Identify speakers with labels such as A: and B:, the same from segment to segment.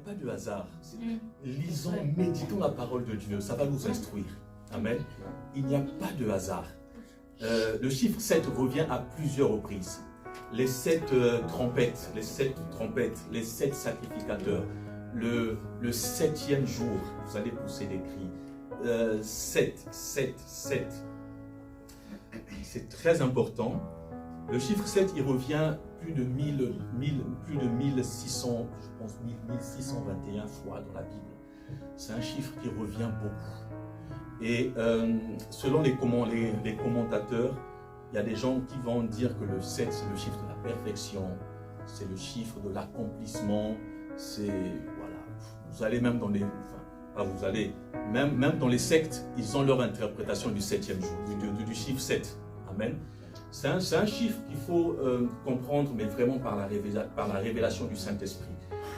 A: pas de hasard. Lisons, méditons la parole de Dieu, ça va nous instruire. Amen. Il n'y a pas de hasard. Le chiffre 7 revient à plusieurs reprises. Les 7 trompettes, les 7 sacrificateurs, le 7e jour, vous allez pousser des cris. 7. C'est très important. Le chiffre 7, il revient plus de 1600, je pense 1621 fois dans la Bible. C'est un chiffre qui revient beaucoup. Et selon les commentateurs, il y a des gens qui vont dire que le 7, c'est le chiffre de la perfection, c'est le chiffre de l'accomplissement, c'est, voilà, vous allez même dans les, même dans les sectes, ils ont leur interprétation du 7e jour, du chiffre 7. Amen. C'est un chiffre qu'il faut comprendre, mais vraiment par la révélation du Saint-Esprit.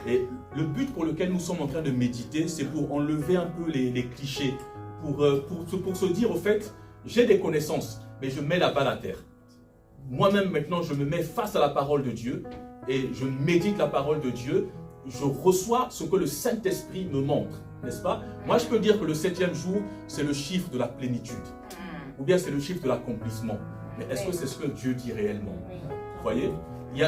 A: Et le but pour lequel nous sommes en train de méditer, c'est pour enlever un peu les clichés, pour se dire, au fait, j'ai des connaissances, mais je mets la balle à terre. Moi-même, maintenant, je me mets face à la parole de Dieu, et je médite la parole de Dieu, je reçois ce que le Saint-Esprit me montre, n'est-ce pas? Moi, je peux dire que le 7e jour, c'est le chiffre de la plénitude, ou bien c'est le chiffre de l'accomplissement. Mais est-ce que c'est ce que Dieu dit réellement? Vous voyez, il y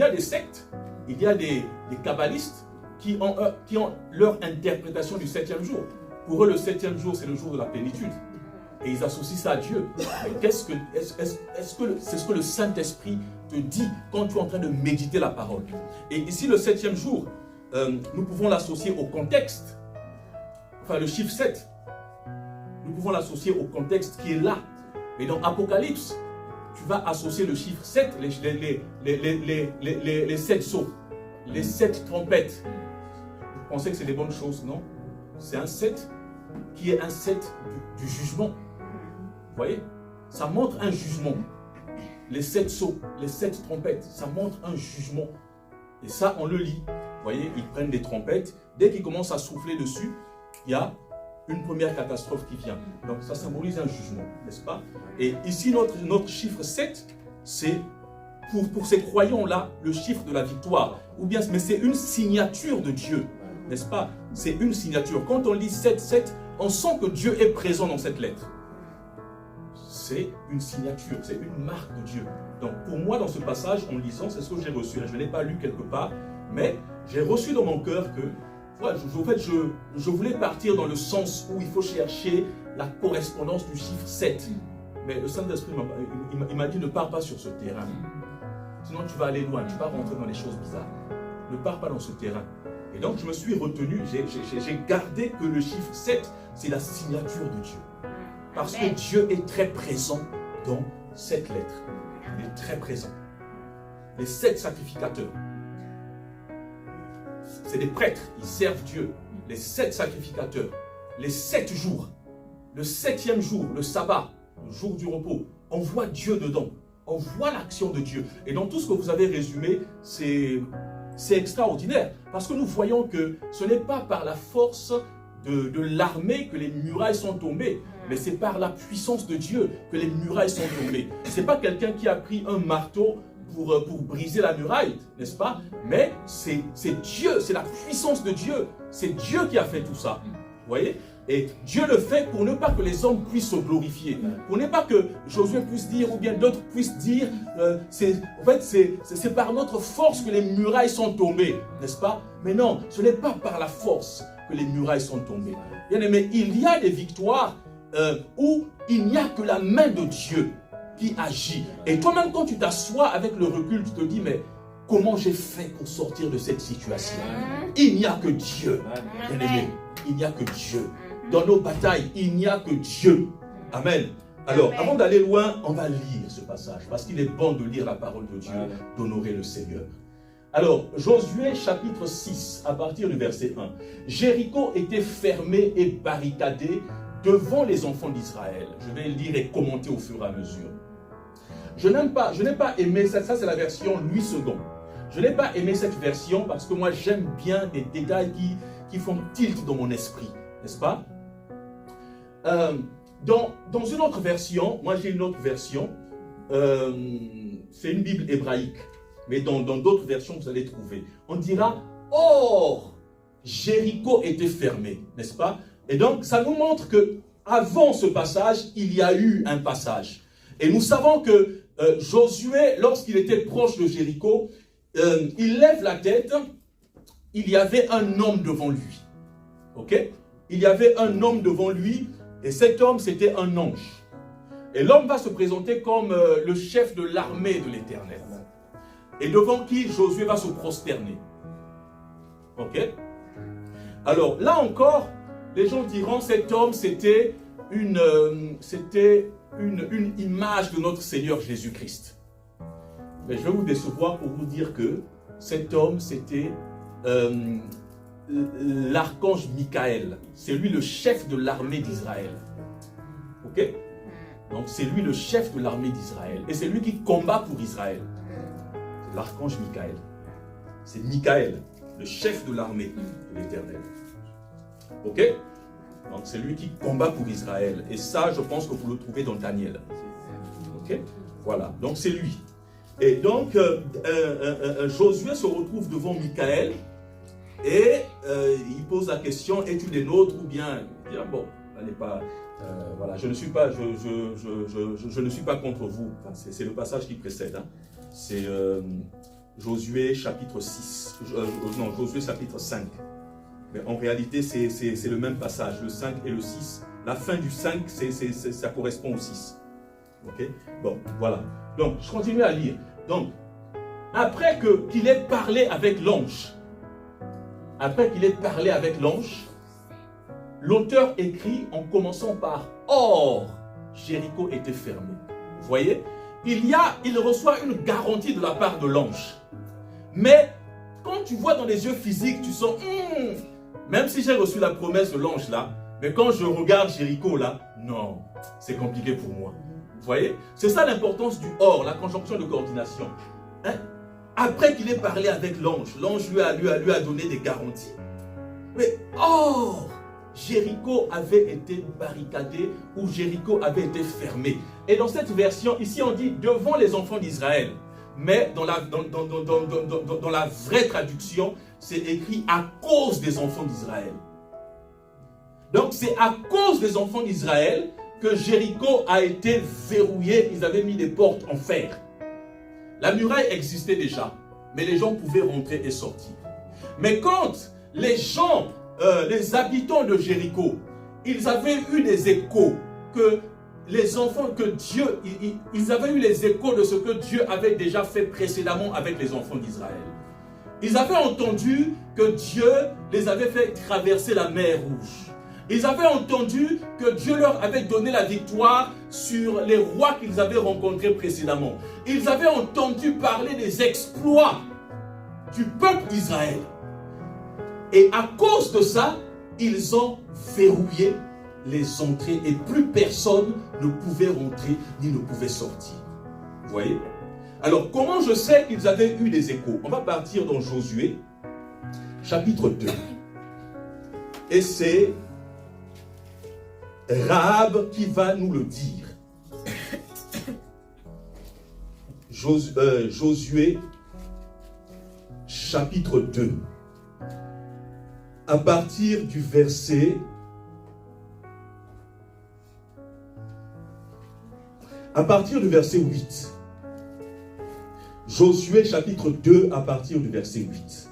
A: a des sectes, il y a des kabbalistes qui ont leur interprétation du 7e jour. Pour eux, le 7e jour, c'est le jour de la plénitude. Et ils associent ça à Dieu. Mais est-ce que c'est ce que le Saint-Esprit te dit quand tu es en train de méditer la parole? Et ici, le 7e jour, nous pouvons l'associer au contexte. Enfin, le chiffre 7. Nous pouvons l'associer au contexte qui est là. Mais dans Apocalypse, tu vas associer le chiffre 7, les 7 sceaux, les 7 trompettes. Vous pensez que c'est des bonnes choses, non? C'est un 7 qui est un 7 du jugement. Vous voyez? Ça montre un jugement. Les 7 sceaux, les 7 trompettes, ça montre un jugement. Et ça, on le lit. Vous voyez, ils prennent des trompettes. Dès qu'ils commencent à souffler dessus, il y a une première catastrophe qui vient. Donc ça symbolise un jugement, n'est-ce pas? Et ici, notre chiffre 7, c'est pour ces croyants-là, le chiffre de la victoire. Ou bien, mais c'est une signature de Dieu, n'est-ce pas? C'est une signature. Quand on lit 7, on sent que Dieu est présent dans cette lettre. C'est une signature, c'est une marque de Dieu. Donc pour moi, dans ce passage, en lisant, c'est ce que j'ai reçu. Je ne l'ai pas lu quelque part, mais j'ai reçu dans mon cœur que je voulais partir dans le sens où il faut chercher la correspondance du chiffre 7. Mais le Saint-Esprit m'a dit, ne pars pas sur ce terrain. Sinon tu vas aller loin, tu vas rentrer dans les choses bizarres. Ne pars pas dans ce terrain. Et donc je me suis retenu, j'ai gardé que le chiffre 7, c'est la signature de Dieu. Parce que Dieu est très présent dans cette lettre. Il est très présent. Les 7 sacrificateurs, c'est des prêtres, ils servent Dieu. Les 7 sacrificateurs, les 7 jours, le 7e jour, le sabbat, le jour du repos, on voit Dieu dedans. On voit l'action de Dieu. Et dans tout ce que vous avez résumé, c'est extraordinaire. Parce que nous voyons que ce n'est pas par la force de l'armée que les murailles sont tombées, mais c'est par la puissance de Dieu que les murailles sont tombées. Ce n'est pas quelqu'un qui a pris un marteau pour briser la muraille, n'est-ce pas? Mais c'est Dieu, c'est la puissance de Dieu. C'est Dieu qui a fait tout ça. Vous voyez? Et Dieu le fait pour ne pas que les hommes puissent se glorifier. Pour ne pas que Josué puisse dire, ou bien d'autres puissent dire, c'est par notre force que les murailles sont tombées, n'est-ce pas? Mais non, ce n'est pas par la force que les murailles sont tombées. Bien aimé, il y a des victoires où il n'y a que la main de Dieu qui agit. Et toi-même, quand tu t'assois avec le recul, tu te dis, mais comment j'ai fait pour sortir de cette situation? Il n'y a que Dieu, bien aimé. Il n'y a que Dieu. Dans nos batailles, il n'y a que Dieu. Amen. Alors, avant d'aller loin, on va lire ce passage, parce qu'il est bon de lire la parole de Dieu, d'honorer le Seigneur. Alors, Josué chapitre 6, à partir du verset 1. Jéricho était fermé et barricadé devant les enfants d'Israël. Je vais lire et commenter au fur et à mesure. Je n'ai pas aimé, ça c'est la version Louis II. Je n'ai pas aimé cette version parce que moi j'aime bien des détails qui font tilt dans mon esprit, n'est-ce pas? Dans une autre version, moi j'ai une autre version, c'est une Bible hébraïque, mais dans d'autres versions vous allez trouver. On dira Or, Jéricho était fermé, n'est-ce pas? Et donc, ça nous montre que avant ce passage, il y a eu un passage. Et nous savons que Josué, lorsqu'il était proche de Jéricho, il lève la tête, il y avait un homme devant lui. Ok? Il y avait un homme devant lui, et cet homme, c'était un ange. Et l'homme va se présenter comme le chef de l'armée de l'Éternel. Et devant qui Josué va se prosterner. Ok? Alors, là encore, les gens diront, cet homme, c'était une image de notre Seigneur Jésus-Christ. Mais je vais vous décevoir pour vous dire que cet homme, c'était l'archange Michael. C'est lui le chef de l'armée d'Israël. Ok? Donc c'est lui le chef de l'armée d'Israël. Et c'est lui qui combat pour Israël. C'est l'archange Michael. C'est Michael, le chef de l'armée de l'Éternel. Ok? Donc c'est lui qui combat pour Israël. Et ça, je pense que vous le trouvez dans Daniel. Ok? Voilà, donc c'est lui. Et donc, Josué se retrouve devant Michael et il pose la question, es-tu des nôtres ou bien, il dit, bon, allez pas, voilà, je ne suis pas, je ne suis pas contre vous. Enfin, c'est le passage qui précède. Hein. C'est Josué chapitre 6, non, Josué chapitre 5. Mais en réalité, c'est le même passage, le 5 et le 6. La fin du 5, ça correspond au 6. Ok? Bon, voilà. Donc, je continue à lire. Donc, après qu'il ait parlé avec l'ange, l'auteur écrit en commençant par « Or, Jéricho était fermé ». Vous voyez? Il reçoit une garantie de la part de l'ange. Mais, quand tu vois dans les yeux physiques, tu sens même si j'ai reçu la promesse de l'ange là, mais quand je regarde Jéricho là, non, c'est compliqué pour moi. Vous voyez? C'est ça l'importance du or, la conjonction de coordination. Hein? Après qu'il ait parlé avec l'ange, l'ange lui a donné des garanties. Mais or, Jéricho avait été barricadé ou Jéricho avait été fermé. Et dans cette version, ici on dit devant les enfants d'Israël. Mais dans la vraie traduction, c'est écrit à cause des enfants d'Israël. Donc c'est à cause des enfants d'Israël que Jéricho a été verrouillé. Ils avaient mis des portes en fer. La muraille existait déjà, mais les gens pouvaient rentrer et sortir. Mais quand les gens, les habitants de Jéricho, ils avaient eu des échos que les enfants, que Dieu, ils avaient eu les échos de ce que Dieu avait déjà fait précédemment avec les enfants d'Israël. Ils avaient entendu que Dieu les avait fait traverser la mer Rouge. Ils avaient entendu que Dieu leur avait donné la victoire sur les rois qu'ils avaient rencontrés précédemment. Ils avaient entendu parler des exploits du peuple d'Israël. Et à cause de ça, ils ont verrouillé les entrées et plus personne ne pouvait rentrer ni ne pouvait sortir. Vous voyez? Alors, comment je sais qu'ils avaient eu des échos? On va partir dans Josué, chapitre 2. Et c'est Rahab qui va nous le dire. Josué, chapitre 2. À partir du verset 8. Josué chapitre 2 à partir du verset 8.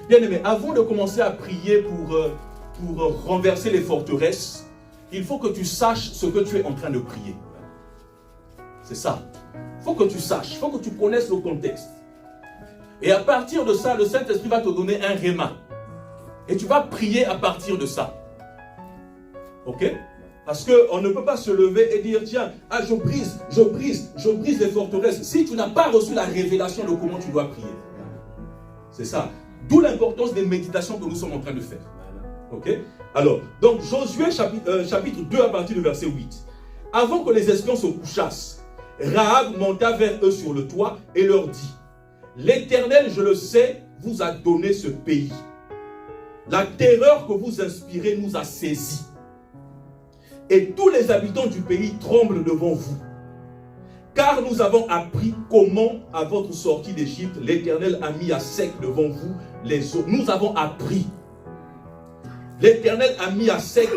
A: Bien aimé, avant de commencer à prier pour renverser les forteresses, il faut que tu saches ce que tu es en train de prier. C'est ça. Il faut que tu saches, il faut que tu connaisses le contexte. Et à partir de ça, le Saint-Esprit va te donner un réma. Et tu vas prier à partir de ça. Ok? Parce qu'on ne peut pas se lever et dire, tiens, je brise les forteresses. Si tu n'as pas reçu la révélation de comment tu dois prier. C'est ça. D'où l'importance des méditations que nous sommes en train de faire. Ok? Alors, donc Josué chapitre 2 à partir du verset 8. Avant que les espions se couchassent, Rahab monta vers eux sur le toit et leur dit, l'Éternel, je le sais, vous a donné ce pays. La terreur que vous inspirez nous a saisis. Et tous les habitants du pays tremblent devant vous. Car nous avons appris comment, à votre sortie d'Égypte, l'Éternel a mis à sec devant vous les eaux. Nous avons appris. L'Éternel a mis à sec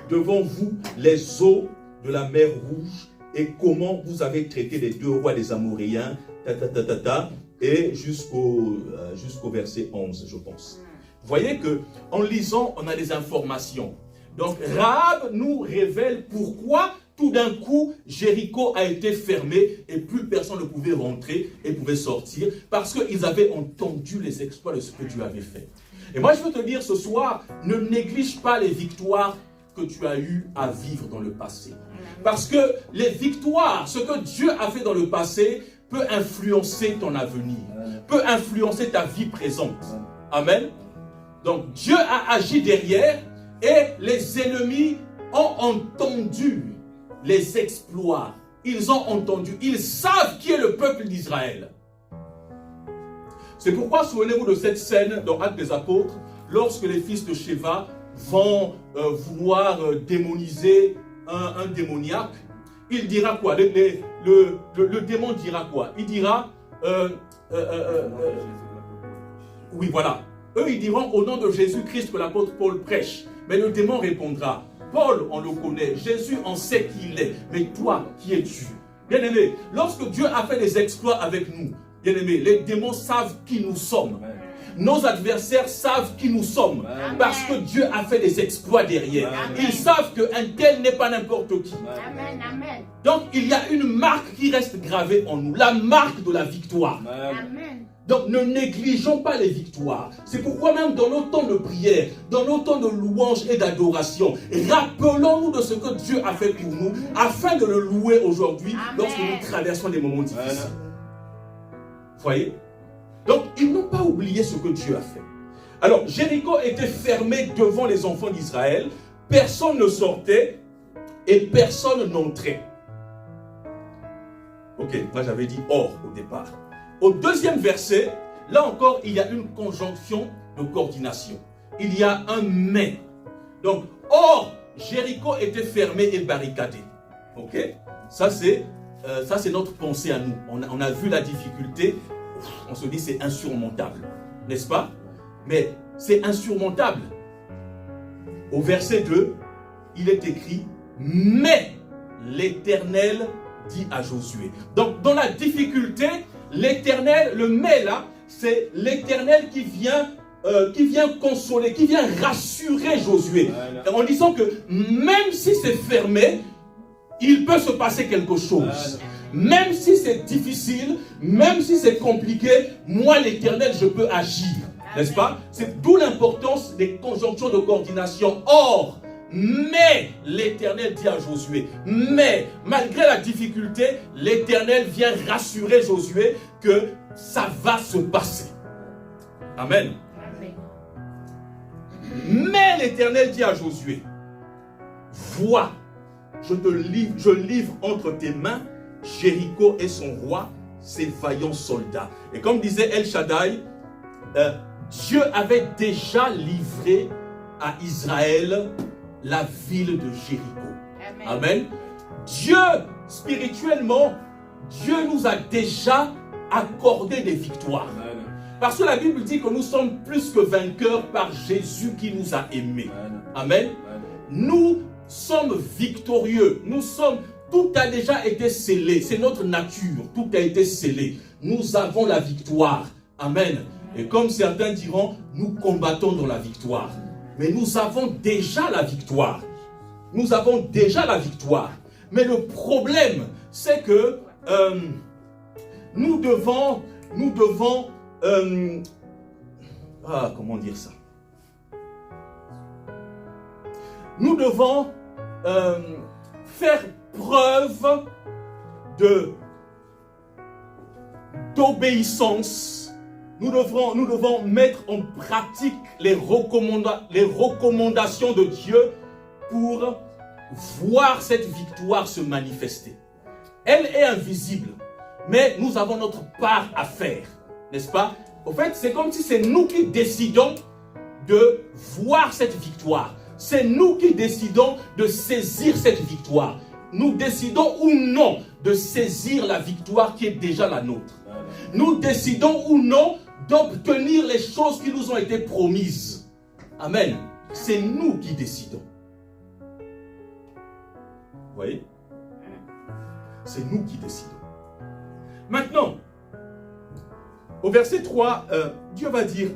A: devant vous les eaux de la mer Rouge et comment vous avez traité les 2 rois des Amoréens, et jusqu'au verset 11, je pense. Vous voyez que en lisant, on a des informations. Donc, Rahab nous révèle pourquoi tout d'un coup, Jéricho a été fermé et plus personne ne pouvait rentrer et pouvait sortir parce qu'ils avaient entendu les exploits de ce que Dieu avait fait. Et moi, je veux te dire ce soir, ne néglige pas les victoires que tu as eues à vivre dans le passé. Parce que les victoires, ce que Dieu a fait dans le passé, peut influencer ton avenir, peut influencer ta vie présente. Amen. Donc, Dieu a agi derrière et les ennemis ont entendu les exploits. Ils ont entendu, ils savent qui est le peuple d'Israël. C'est pourquoi, souvenez-vous de cette scène dans Actes des Apôtres, lorsque les fils de Sheva vont vouloir démoniser un démoniaque, il dira quoi? Le démon dira quoi? Il dira, oui voilà, eux ils diront au nom de Jésus-Christ que l'apôtre Paul prêche, mais le démon répondra, Paul on le connaît, Jésus on sait qui il est, mais toi qui es-tu? Bien-aimé, lorsque Dieu a fait des exploits avec nous, bien-aimé, les démons savent qui nous sommes. Nos adversaires savent qui nous sommes. Amen. Parce que Dieu a fait des exploits derrière. Amen. Ils savent qu'un tel n'est pas n'importe qui. Amen. Amen. Donc il y a une marque qui reste gravée en nous. La marque de la victoire. Amen. Donc ne négligeons pas les victoires. C'est pourquoi même dans nos temps de prière, dans nos temps de louange et d'adoration, rappelons-nous de ce que Dieu a fait pour nous, afin de le louer aujourd'hui lorsque nous traversons des moments difficiles. Vous voyez? Donc, ils n'ont pas oublié ce que Dieu a fait. Alors, Jéricho était fermé devant les enfants d'Israël. Personne ne sortait et personne n'entrait. Ok, moi j'avais dit or au départ. Au deuxième verset, là encore, il y a une conjonction de coordination. Il y a un mais. Donc, or, Jéricho était fermé et barricadé. Ok? Ça, c'est notre pensée à nous. On a vu la difficulté. On se dit c'est insurmontable, n'est-ce pas? Mais c'est insurmontable. Au verset 2, il est écrit « Mais l'Éternel dit à Josué ». Donc dans la difficulté, l'Éternel, le « mais » là, c'est l'Éternel qui vient consoler, qui vient rassurer Josué. En disant que même si c'est fermé, il peut se passer quelque chose. Même si c'est difficile, même si c'est compliqué, moi l'Éternel, je peux agir. N'est-ce pas? C'est d'où l'importance des conjonctions de coordination. Or, mais l'Éternel dit à Josué, mais malgré la difficulté, l'Éternel vient rassurer Josué que ça va se passer. Amen. Mais l'Éternel dit à Josué, vois, je livre entre tes mains Jéricho et son roi, ses vaillants soldats. Et comme disait El Shaddai, Dieu avait déjà livré à Israël la ville de Jéricho. Amen. Amen. Dieu, spirituellement, Dieu nous a déjà accordé des victoires. Amen. Parce que la Bible dit que nous sommes plus que vainqueurs par Jésus qui nous a aimés. Amen. Amen. Nous sommes victorieux. Tout a déjà été scellé. C'est notre nature. Tout a été scellé. Nous avons la victoire. Amen. Et comme certains diront, nous combattons dans la victoire. Mais nous avons déjà la victoire. Nous avons déjà la victoire. Mais le problème, c'est que nous devons comment dire ça? Nous devons faire preuve d'obéissance. Nous devons mettre en pratique les recommandations de Dieu pour voir cette victoire se manifester. Elle est invisible, mais nous avons notre part à faire, n'est-ce pas? En fait, c'est comme si c'est nous qui décidons de voir cette victoire. C'est nous qui décidons de saisir cette victoire. nous décidons ou non de saisir la victoire qui est déjà la nôtre. Nous décidons ou non d'obtenir les choses qui nous ont été promises. Amen. C'est nous qui décidons. Vous voyez? C'est nous qui décidons. Maintenant, au verset 3, Dieu va dire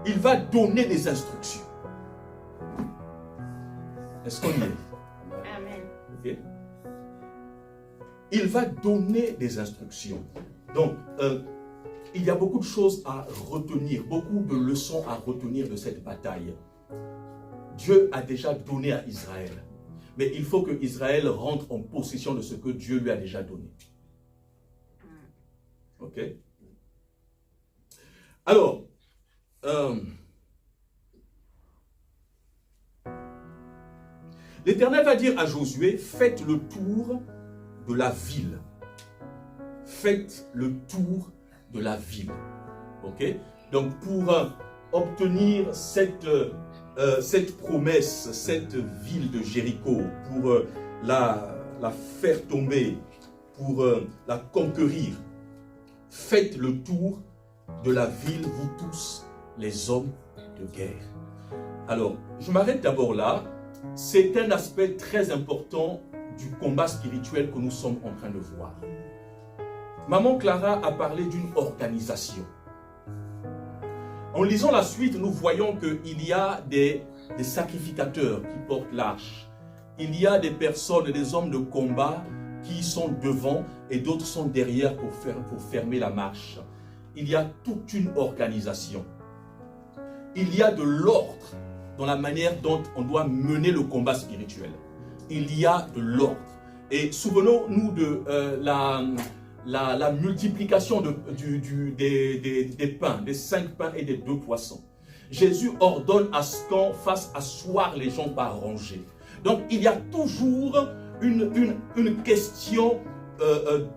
A: il va donner des instructions. Est-ce qu'on y est?
B: Amen.
A: Okay. Il va donner des instructions. Donc, il y a beaucoup de choses à retenir, beaucoup de leçons à retenir de cette bataille. Dieu a déjà donné à Israël. Mais il faut que Israël rentre en possession de ce que Dieu lui a déjà donné. Ok? Alors, l'Éternel va dire à Josué, faites le tour de la ville. Faites le tour de la ville. Ok? Donc pour obtenir cette promesse, cette ville de Jéricho, pour la faire tomber, pour la conquérir, faites le tour de la ville, vous tous, les hommes de guerre. Alors, je m'arrête d'abord là. C'est un aspect très important du combat spirituel que nous sommes en train de voir. Maman Clara a parlé d'une organisation. En lisant la suite, nous voyons qu'il y a des sacrificateurs qui portent l'arche. Il y a des personnes, des hommes de combat qui sont devant et d'autres sont derrière pour fermer la marche. Il y a toute une organisation. Il y a de l'ordre dans la manière dont on doit mener le combat spirituel. Il y a de l'ordre. Et souvenons-nous de la multiplication des pains, des 5 pains et des 2 poissons. Jésus ordonne à ce qu'on fasse asseoir les gens par rangée. Donc il y a toujours une question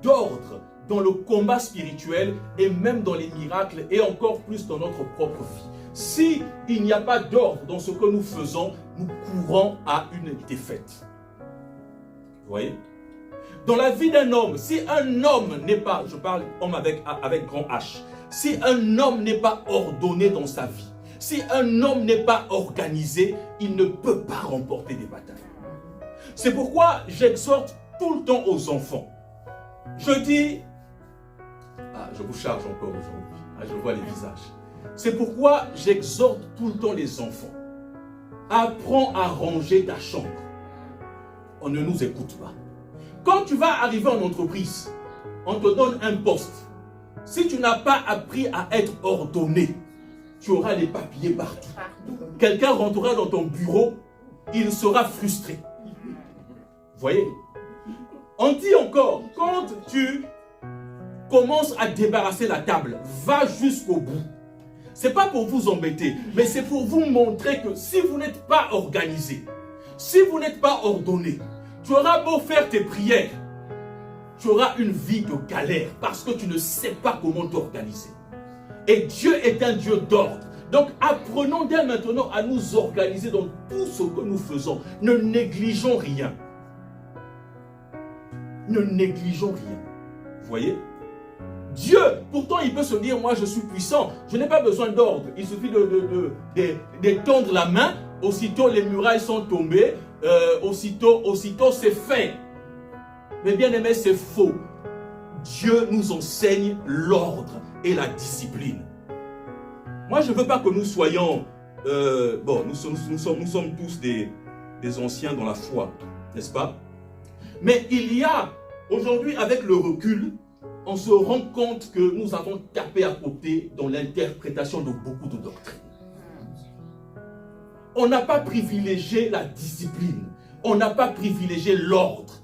A: d'ordre dans le combat spirituel et même dans les miracles et encore plus dans notre propre vie. Si il n'y a pas d'ordre dans ce que nous faisons, nous courons à une défaite. Vous voyez? Dans la vie d'un homme, si un homme n'est pas, je parle homme avec grand H, si un homme n'est pas ordonné dans sa vie, si un homme n'est pas organisé, il ne peut pas remporter des batailles. C'est pourquoi j'exhorte tout le temps aux enfants. Je dis, je vous charge encore aujourd'hui, je vois les visages. C'est pourquoi j'exhorte tout le temps les enfants. Apprends à ranger ta chambre. On ne nous écoute pas. Quand tu vas arriver en entreprise, on te donne un poste. Si tu n'as pas appris à être ordonné, tu auras les papiers partout. Quelqu'un rentrera dans ton bureau, il sera frustré. Vous voyez? On dit encore, quand tu commences à débarrasser la table, va jusqu'au bout. Ce n'est pas pour vous embêter, mais c'est pour vous montrer que si vous n'êtes pas organisé, si vous n'êtes pas ordonné, tu auras beau faire tes prières, tu auras une vie de galère parce que tu ne sais pas comment t'organiser. Et Dieu est un Dieu d'ordre. Donc apprenons dès maintenant à nous organiser dans tout ce que nous faisons. Ne négligeons rien. Ne négligeons rien. Vous voyez? Dieu, pourtant il peut se dire, moi je suis puissant, je n'ai pas besoin d'ordre. Il suffit d'étendre la main, aussitôt les murailles sont tombées, aussitôt c'est fait. Mais bien aimé, c'est faux. Dieu nous enseigne l'ordre et la discipline. Moi je ne veux pas que nous soyons, nous sommes tous des anciens dans la foi, n'est-ce pas? Mais il y a, aujourd'hui avec le recul, on se rend compte que nous avons tapé à côté dans l'interprétation de beaucoup de doctrines. On n'a pas privilégié la discipline. On n'a pas privilégié l'ordre.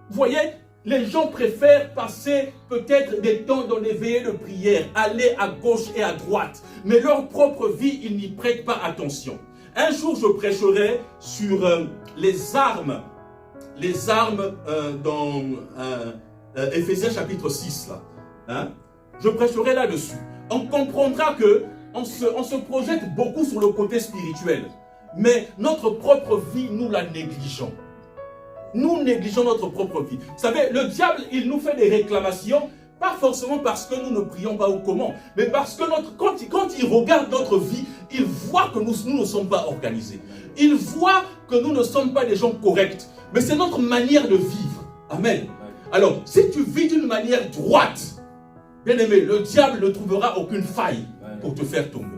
A: Vous voyez, les gens préfèrent passer peut-être des temps dans les veillées de prière, aller à gauche et à droite, mais leur propre vie, ils n'y prêtent pas attention. Un jour, je prêcherai sur les armes dans Éphésiens chapitre 6. Là, hein? Je prêcherai là-dessus. On comprendra qu'on se projette beaucoup sur le côté spirituel, mais notre propre vie, nous la négligeons. nous négligeons notre propre vie. Vous savez, le diable, il nous fait des réclamations, pas forcément parce que nous ne prions pas ou comment, mais parce que quand il regarde notre vie, il voit que nous ne sommes pas organisés. Il voit que nous ne sommes pas des gens corrects. Mais c'est notre manière de vivre. Amen. Alors, si tu vis d'une manière droite, bien aimé, le diable ne trouvera aucune faille pour te faire tomber.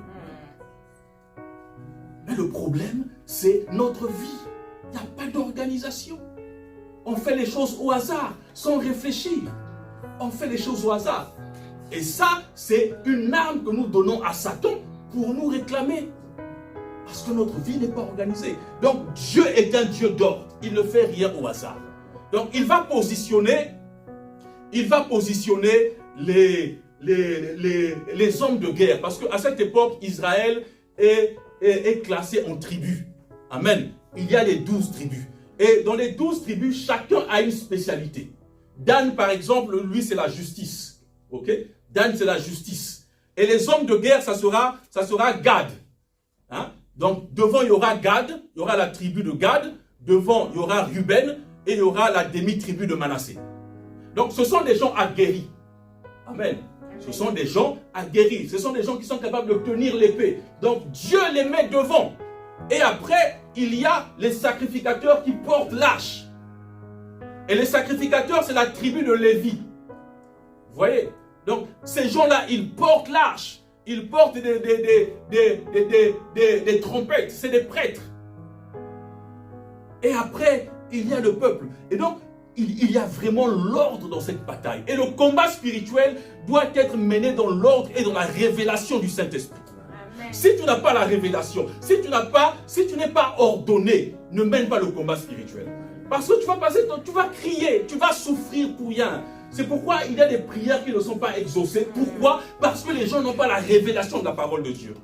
A: Mais le problème, c'est notre vie. Il n'y a pas d'organisation. On fait les choses au hasard, sans réfléchir. On fait les choses au hasard. Et ça, c'est une arme que nous donnons à Satan pour nous réclamer. Parce que notre vie n'est pas organisée. Donc, Dieu est un Dieu d'ordre. Il ne fait rien au hasard. Donc, il va positionner les hommes de guerre. Parce qu'à cette époque, Israël est classé en tribus. Amen. Il y a les 12 tribus. Et dans les 12 tribus, chacun a une spécialité. Dan, par exemple, lui, c'est la justice. Ok? Dan, c'est la justice. Et les hommes de guerre, ça sera Gad. Hein? Donc, devant, il y aura Gad, il y aura la tribu de Gad. Devant, il y aura Ruben et il y aura la demi-tribu de Manassé. Donc, ce sont des gens aguerris. Amen. Ce sont des gens aguerris. Ce sont des gens qui sont capables de tenir l'épée. Donc, Dieu les met devant. Et après, il y a les sacrificateurs qui portent l'arche. Et les sacrificateurs, c'est la tribu de Lévi. Vous voyez? Donc, ces gens-là, ils portent l'arche. Ils portent des trompettes. C'est des prêtres. Et après, il y a le peuple. Et donc, il y a vraiment l'ordre dans cette bataille. Et le combat spirituel doit être mené dans l'ordre et dans la révélation du Saint-Esprit. Si tu n'as pas la révélation, si tu n'es pas ordonné, ne mène pas le combat spirituel. Parce que tu vas crier, tu vas souffrir pour rien. C'est pourquoi il y a des prières qui ne sont pas exaucées. Pourquoi? Parce que les gens n'ont pas la révélation de la parole de Dieu.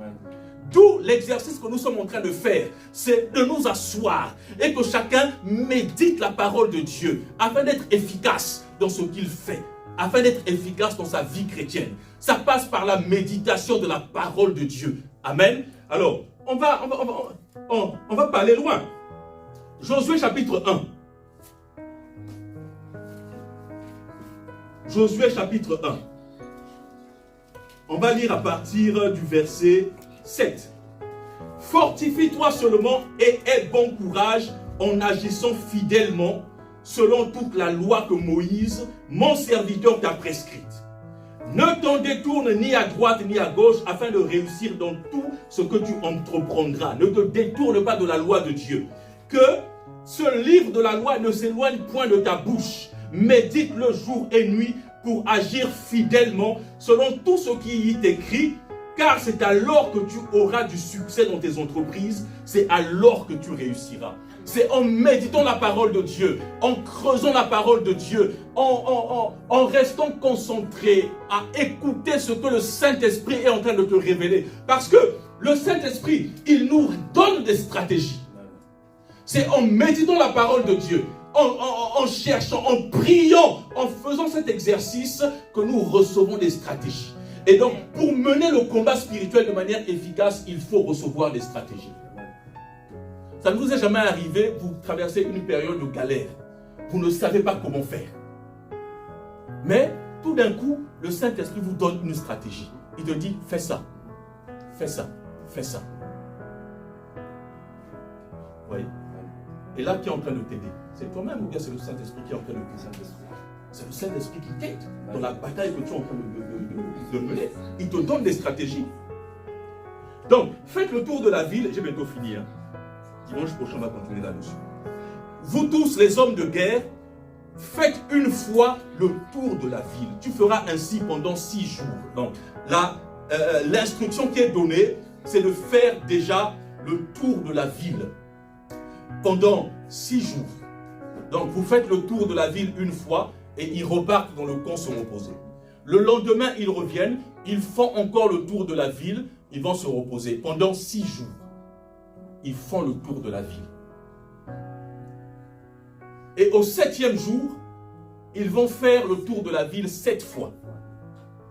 A: D'où l'exercice que nous sommes en train de faire, c'est de nous asseoir et que chacun médite la parole de Dieu afin d'être efficace dans ce qu'il fait, afin d'être efficace dans sa vie chrétienne. Ça passe par la méditation de la parole de Dieu. Amen. Alors, on va pas aller loin. Josué chapitre 1. Josué chapitre 1. On va lire à partir du verset 7. Fortifie-toi seulement et aie bon courage en agissant fidèlement selon toute la loi que Moïse, mon serviteur, t'a prescrite. Ne t'en détourne ni à droite ni à gauche afin de réussir dans tout ce que tu entreprendras. Ne te détourne pas de la loi de Dieu. Que ce livre de la loi ne s'éloigne point de ta bouche. Médite-le jour et nuit pour agir fidèlement selon tout ce qui y est écrit. Car c'est alors que tu auras du succès dans tes entreprises. C'est alors que tu réussiras. C'est en méditant la parole de Dieu, en creusant la parole de Dieu, en restant concentré à écouter ce que le Saint-Esprit est en train de te révéler. Parce que le Saint-Esprit, il nous donne des stratégies. C'est en méditant la parole de Dieu, en cherchant, en priant, en faisant cet exercice que nous recevons des stratégies. Et donc, pour mener le combat spirituel de manière efficace, il faut recevoir des stratégies. Ça ne vous est jamais arrivé, vous traversez une période de galère. Vous ne savez pas comment faire. Mais, tout d'un coup, le Saint-Esprit vous donne une stratégie. Il te dit, fais ça, fais ça, fais ça. Vous voyez? Et là, qui est en train de t'aider? C'est toi-même ou bien c'est le Saint-Esprit qui est en train de t'aider? C'est le Saint-Esprit qui t'aide dans la bataille que tu es en train de mener. Il te donne des stratégies. Donc, faites le tour de la ville. J'ai bientôt fini. Dimanche prochain, on va continuer là-dessus. Vous tous, les hommes de guerre, faites une fois le tour de la ville. Tu feras ainsi pendant 6 jours. Donc, l'instruction qui est donnée, c'est de faire déjà le tour de la ville pendant 6 jours. Donc, vous faites le tour de la ville une fois et ils repartent dans le camp se reposer. Le lendemain, ils reviennent, ils font encore le tour de la ville, ils vont se reposer pendant 6 jours. Ils font le tour de la ville. Et au 7e jour, ils vont faire le tour de la ville 7 fois.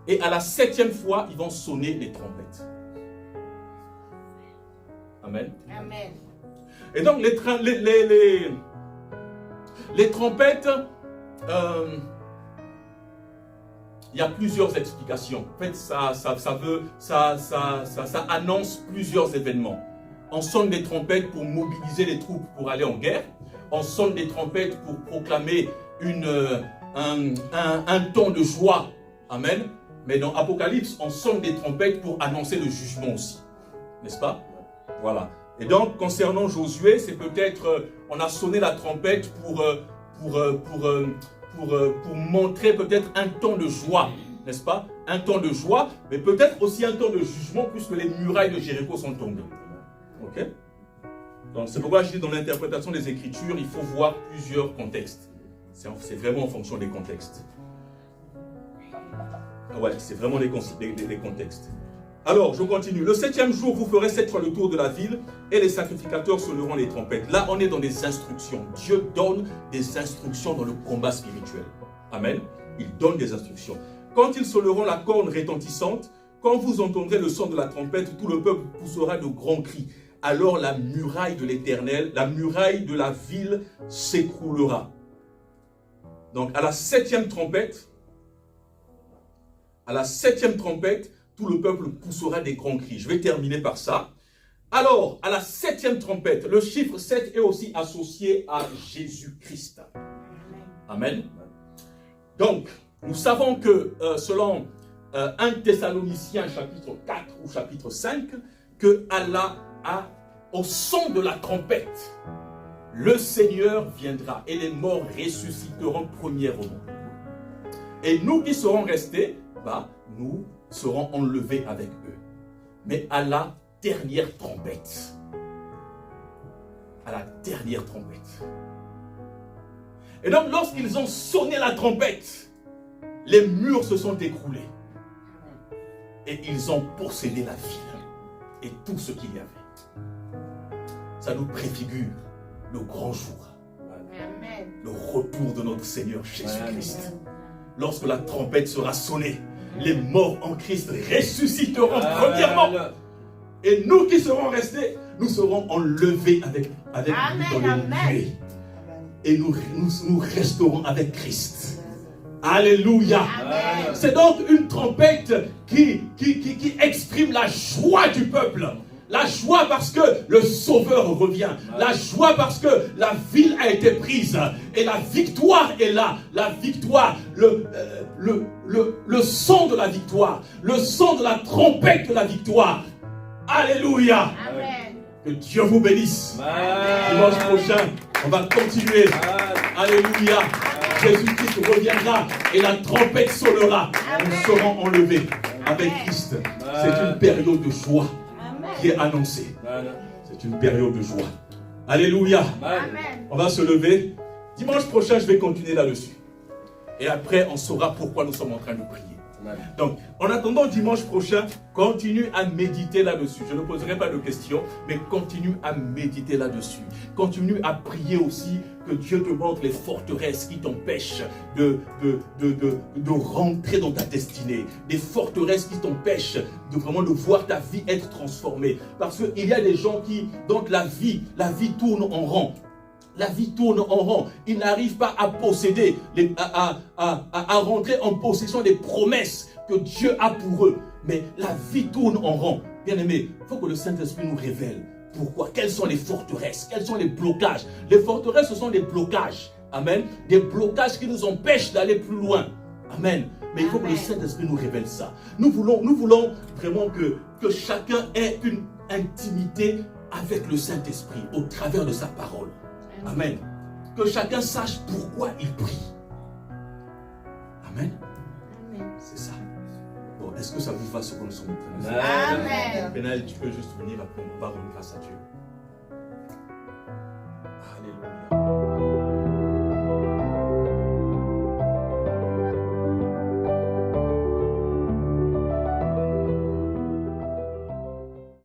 A: Et à la 7e fois, ils vont sonner les trompettes. Amen.
B: Amen.
A: Et donc, Les trompettes, il y a plusieurs explications. En fait, ça annonce plusieurs événements. On sonne des trompettes pour mobiliser les troupes pour aller en guerre. On sonne des trompettes pour proclamer un ton de joie. Amen. Mais dans Apocalypse, on sonne des trompettes pour annoncer le jugement aussi. N'est-ce pas? Voilà. Et donc, concernant Josué, c'est peut-être, on a sonné la trompette pour montrer peut-être un ton de joie, n'est-ce pas? Un ton de joie, mais peut-être aussi un ton de jugement, puisque les murailles de Jéricho sont tombées. Ok? Donc, c'est pourquoi je dis dans l'interprétation des Écritures, il faut voir plusieurs contextes. C'est vraiment en fonction des contextes. Ouais, c'est vraiment des contextes. Alors, je continue. Le 7e jour, vous ferez 7 fois le tour de la ville et les sacrificateurs sonneront les trompettes. Là, on est dans des instructions. Dieu donne des instructions dans le combat spirituel. Amen. Il donne des instructions. Quand ils sonneront la corne retentissante, quand vous entendrez le son de la trompette, tout le peuple poussera de grands cris. Alors la muraille de l'Éternel, la muraille de la ville s'écroulera. Donc, à la 7e trompette, tout le peuple poussera des grands cris. Je vais terminer par ça. Alors, à la 7e trompette, le chiffre 7 est aussi associé à Jésus-Christ. Amen. Donc, nous savons que selon 1 Thessaloniciens chapitre 4 ou chapitre 5, que Allah a, au son de la trompette, le Seigneur viendra et les morts ressusciteront premièrement. Et nous qui serons restés, nous seront enlevés avec eux. Mais à la dernière trompette. À la dernière trompette. Et donc, lorsqu'ils ont sonné la trompette, les murs se sont écroulés. Et ils ont possédé la ville et tout ce qu'il y avait. Ça nous préfigure le grand jour. Amen. Le retour de notre Seigneur Jésus-Christ. Lorsque la trompette sera sonnée, les morts en Christ ressusciteront premièrement. Et nous qui serons restés, nous serons enlevés avec lui dans les nuées. Et nous resterons avec Christ. Alléluia. C'est donc une trompette qui exprime la joie du peuple. La joie parce que le Sauveur revient. La joie parce que la ville a été prise. Et la victoire est là. La victoire, le son de la victoire. Le son de la trompette de la victoire. Alléluia. Amen. Que Dieu vous bénisse. Dimanche prochain, on va continuer. Alléluia. Jésus-Christ reviendra et la trompette sonnera. Nous serons enlevés avec Christ. C'est une période de joie qui est annoncée. C'est une période de joie. Alléluia. Amen. On va se lever. Dimanche prochain, je vais continuer là-dessus. Et après, on saura pourquoi nous sommes en train de prier. Donc, en attendant dimanche prochain, continue à méditer là-dessus. Je ne poserai pas de questions, mais continue à méditer là-dessus. Continue à prier aussi que Dieu te montre les forteresses qui t'empêchent de rentrer dans ta destinée. Des forteresses qui t'empêchent vraiment de voir ta vie être transformée. Parce qu'il y a des gens qui, donc la vie tourne en rond. La vie tourne en rond. Ils n'arrivent pas à posséder, à rentrer en possession des promesses que Dieu a pour eux. Mais la vie tourne en rond. Bien aimé, il faut que le Saint-Esprit nous révèle. Pourquoi? Quelles sont les forteresses? Quels sont les blocages? Les forteresses, ce sont des blocages. Amen. Des blocages qui nous empêchent d'aller plus loin. Amen. Mais il faut que le Saint-Esprit nous révèle ça. Nous voulons vraiment que chacun ait une intimité avec le Saint-Esprit au travers de sa parole. Amen. Que chacun sache pourquoi il prie. Amen. C'est ça. Bon, est-ce que ça vous va ce que nous sommes en train de faire?
B: Amen.
A: Pénal, tu peux juste venir, après on va rendre grâce à Dieu.